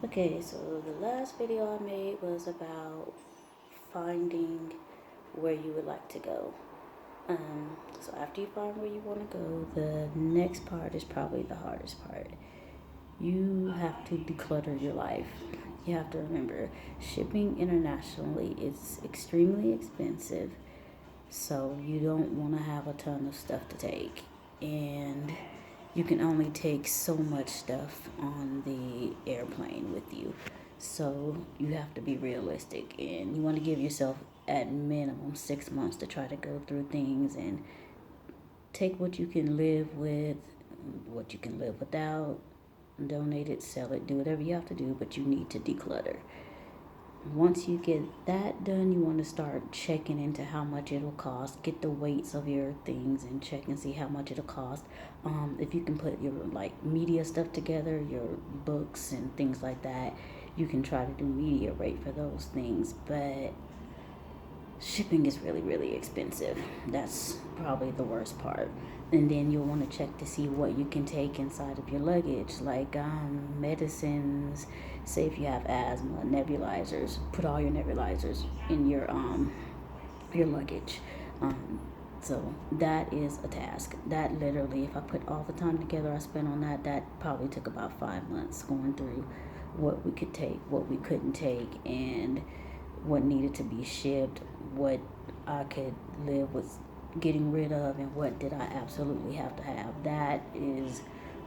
Okay, so the last video I made was about finding where you would like to go. So after you find where you want to go, the next part is probably the hardest part. You have to declutter your life. You have to remember, shipping internationally is extremely expensive, so you don't want to have a ton of stuff to take. And you can only take so much stuff on the airplane with you. So you have to be realistic, and you want to give yourself at minimum 6 months to try to go through things and take what you can live with, what you can live without, donate it, sell it, do whatever you have to do, but you need to declutter. Once you get that done, you want to start checking into how much it'll cost. Get the weights of your things and check and see how much it'll cost. If you can put your like media stuff together, your books and things like that, you can try to do media rate for those things. But shipping is really, really expensive. That's probably the worst part. And then you'll want to check to see what you can take inside of your luggage, like medicines. Say if you have asthma, nebulizers. Put all your nebulizers in your luggage. Um, so that is a task. That literally, if I put all the time together I spent on that, that probably took about 5 months going through what we could take, what we couldn't take, and what needed to be shipped, what I could live with getting rid of, and what did I absolutely have to have. That is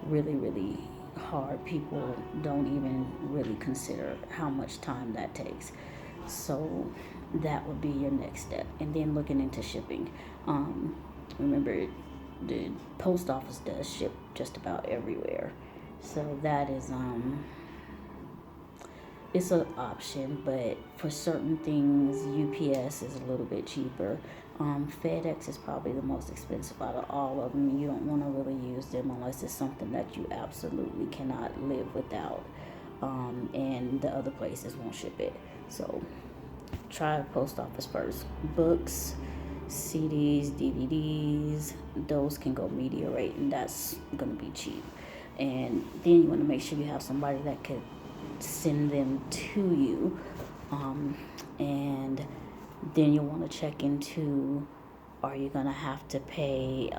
really, really hard. People don't even really consider how much time that takes. So that would be your next step. And then looking into shipping. Remember, the post office does ship just about everywhere. So that is it's an option, but for certain things, UPS is a little bit cheaper. FedEx is probably the most expensive out of all of them. You don't want to really use them unless it's something that you absolutely cannot live without, and the other places won't ship it. So try the post office first. Books, CDs, DVDs, those can go media rate, and that's gonna be cheap. And then you want to make sure you have somebody that could send them to you, and then you want to check into, are you going to have to pay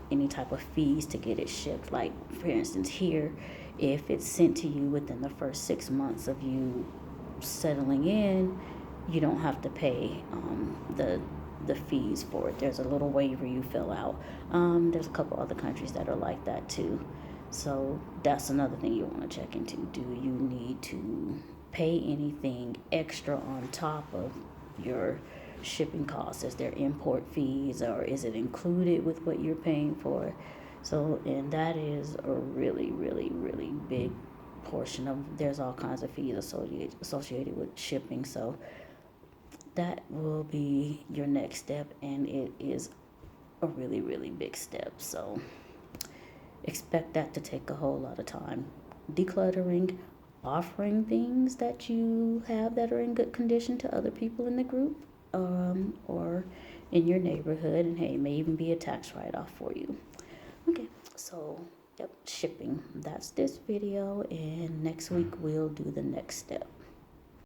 any type of fees to get it shipped? Like, for instance, here, if it's sent to you within the first 6 months of you settling in, you don't have to pay the fees for it. There's a little waiver you fill out. There's a couple other countries that are like that too. So that's another thing you want to check into. Do you need to pay anything extra on top of your shipping costs? Is there import fees, or is it included with what you're paying for? So, and that is a really, really, really big portion of, there's all kinds of fees associated with shipping. So that will be your next step, and it is a really, really big step. So expect that to take a whole lot of time. Decluttering, offering things that you have that are in good condition to other people in the group, or in your neighborhood, and hey, it may even be a tax write-off for you. Okay, so yep, shipping. That's this video, and next week we'll do the next step.